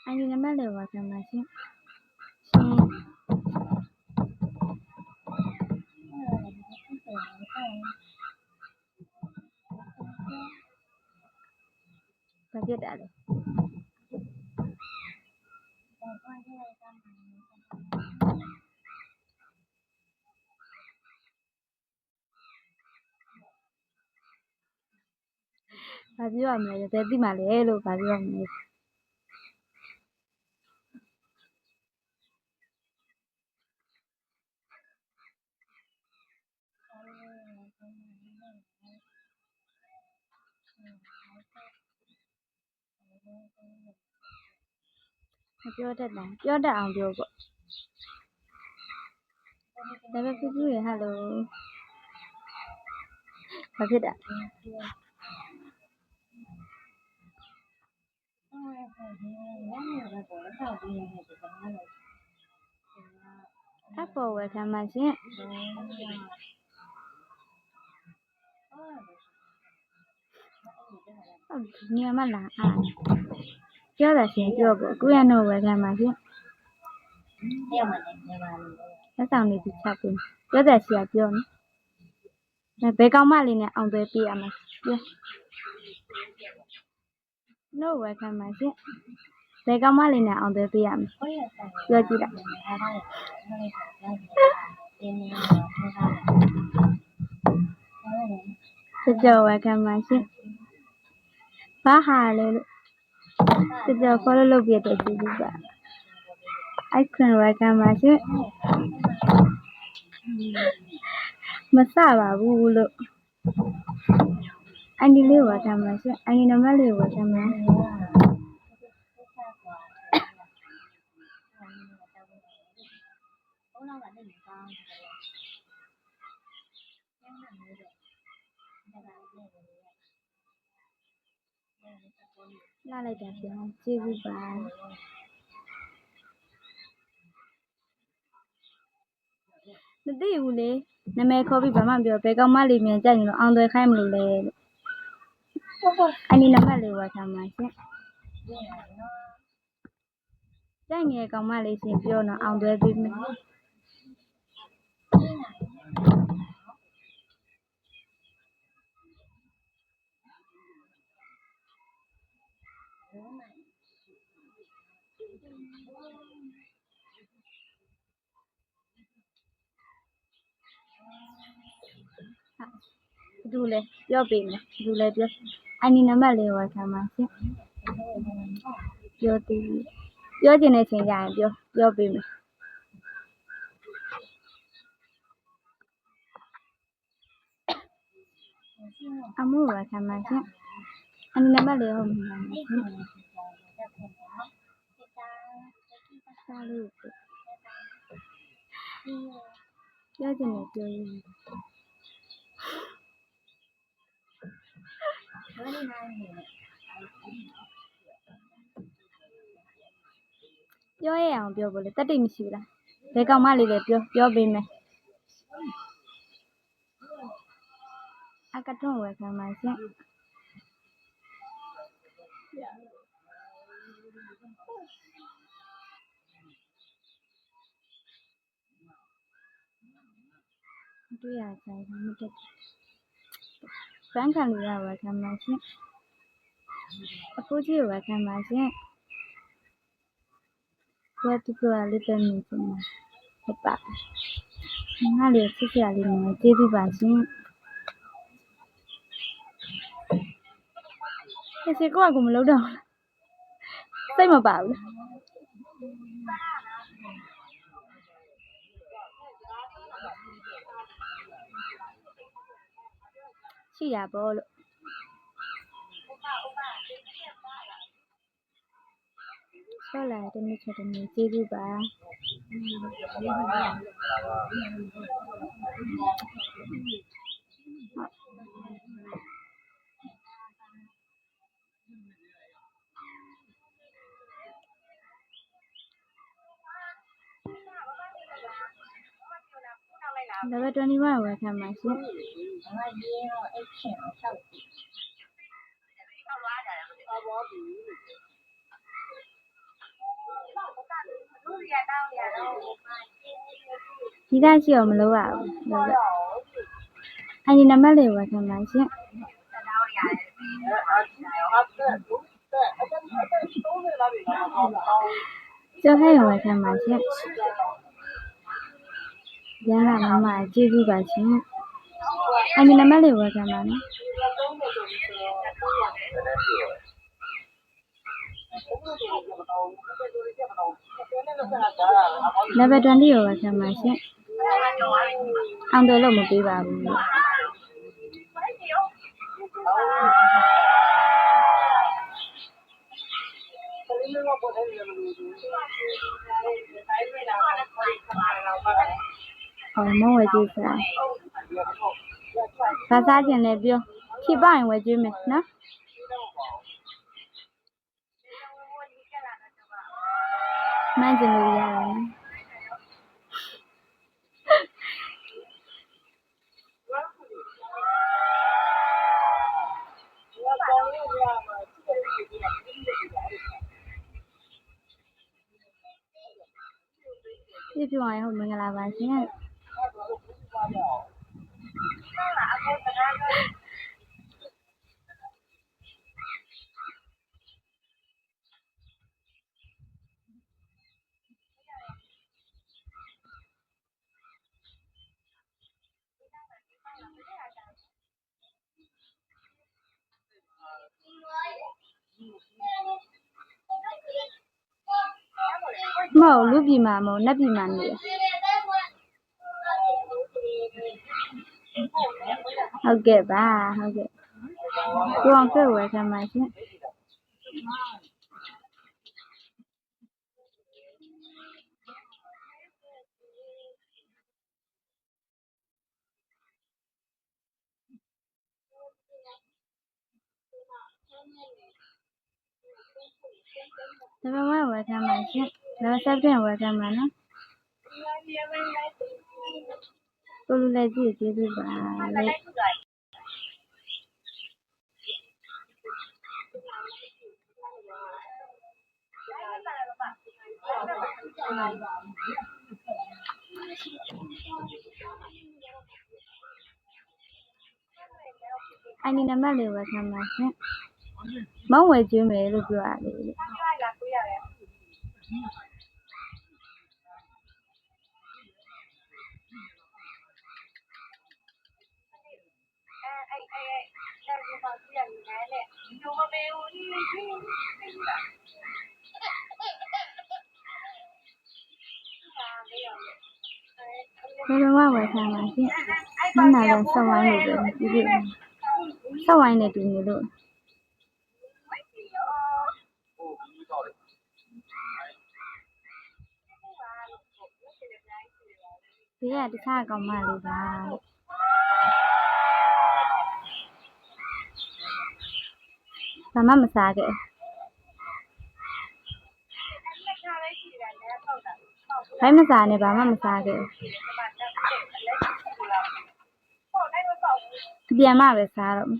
anh đi nắm bắt được vào thằng mà chứ phải biết đã được bà biết làm này thế thì mà lấy luôn bà biết làm nàyပြောတတ်တယ်ပြောတတ်အောင်ပြောပေါ့ဒါပဲပြပြရဟယ်လိုဘာဖြစ်တာအပေါ်ဝယ်ခံပါရှင်ညမလာအားပြောတာရှင်ပြောပေါ့ကိုရတော့ဝယ်ခံပါရှင်လက်ဆောင်လေးတစ်ချက်ပြင်ပြောတဲ့ဆရာပြောနော်ဘယ်ကောင်မလေးနဲ့အောင်သွဲပြရမှာပြောနို့ဝယ်ခံပါရှင်ဘယ်ကောင်မလေးနဲ့အောင်သွဲပြရမှာပြောကြည့်လိုက်ကြော်ဝယ်ခံပါရှင်ဘာဟာလဲလို့ကြော်ခေါ်လို့လုပ်ပြတဲ့ကြည့်ကြပါအိုက်ခွန်ဝယ်ခံပါရှင်မစပါဘူးလို့အန်ဒီလေးဝယ်ခံပါရှင်အန်ဒီနံပါတ်လေးဝယ်ခံပါလာလိုက်တာပြန်ကျေးဇူးပါမသိဘူးလေနာမည်ခေါ်ပြီးဘာမှပြောဘယ်ကောင်မလေးမြန်ကြိုက်နေလို့အောင်သွဲခိုင်းမလို့လဲလို့အန်ဒီနံပါတ်လေးဝယ်ခံပါရှင်ကြိုက်နေတဲ့ကောင်မလေးရှင်ပြောတော့အောင်သွဲပေးမယ်သူလဲပြောပေးမယ်သူလဲပြောအန်ဒီနံပါတ်လေးဝယ်ခံပါရှင်ပြောသေးပြောချင်တဲ့ချိန်ကျရင်ပြောပေးမယ်အမိုးဝယ်ခံပါရှင်အန်ဒီနံပါတ်လေးဟုတ်မှာပါရှင်စားလို့ပြောချင်တယ်ပြောရင်းပြောရအောင်ပြောဖို့လေတတ်တိတ်မရှိဘူးလားဘယ်ကောင်မလေးလဲပြောပေးမယ်အကတွန်းဝယ်ခံပါရှင်တွေ့ရဆိုင်မတက်ဘန်းခံလို့ရဝယ်ခံပါရှင်အဖိုးကြီးဝယ်ခံပါရှင်ဘယ်သူကလေးပဲနေချင်မှာဟုတ်ပါငါလေးချစ်စရာလေးနဲ့ကျေးဇူးပါရှင်ဒီကောကမလုပ်တော့စိတ်မပါဘူးရှိရပေါ့လို့ဆောလာတဲ့နေ့ချက်တည်းကျေးဇူးပါ Level 21 ဝယ်ခံပါရှင်ဒီကရှိအောင်မလုပ်ရဘူးအဲ့ဒီနံပါတ်လေးဝယ်ခံပါရှင်ကျော်ဟဲ့ဝယ်ခံပါရှင်ရန်လာမမကျေးဇူးပါရှင်အဲ့ဒီနံပါတ်လေးဝယ်ခံပါနော်Level 20ကိုဝယ်ခံပါရှင်အောင်တယ်လို့မပေးပါဘူးမဝယ်ကြည့်စားဘာစားခြင်းလဲပြောဖြစ်ပါရင်ဝယ်ကြည့်မယ်နော်မှန်းကြည့်လို့ရတယ်ပြည့်အောင်ဟုတ်မင်္ဂလာပါရှင်မဟုတ်လူပြည်မှာမဟုတ်နတ်ပြည်မှာနေရဟုတ်ကဲ့ပါဟုတ်ကဲ့ကိုအောင်ဆွဲဝယ်ခံပါရှင်ဒါပေမဲ့ဝယ်ခံပါရှင်ဒါဆက်ပြန်ဝယ်ခံပါနော်ကိုလူလည်းကြည့်ကျေးဇူးပါလို့အဲ့ဒီနံပါတ်လေးဝယ်ခံပါရှင်မောင်းဝယ်ကျွေးမယ်လို့ပြောရတယ်လေဘယ်လိုမှဝယ်ခံပါရှင်မနာလည်းဆောက်ဝိုင်းလို့ပဲဒီလိုဆောက်ဝိုင်းနဲ့တူနေလို့ဒီကတခြားကောင်မလေးပါဘာမှမစားခဲ့ဘယ်မစားနဲ့ဘာမှမစားခဲ့ပြန်မှပဲစားတော့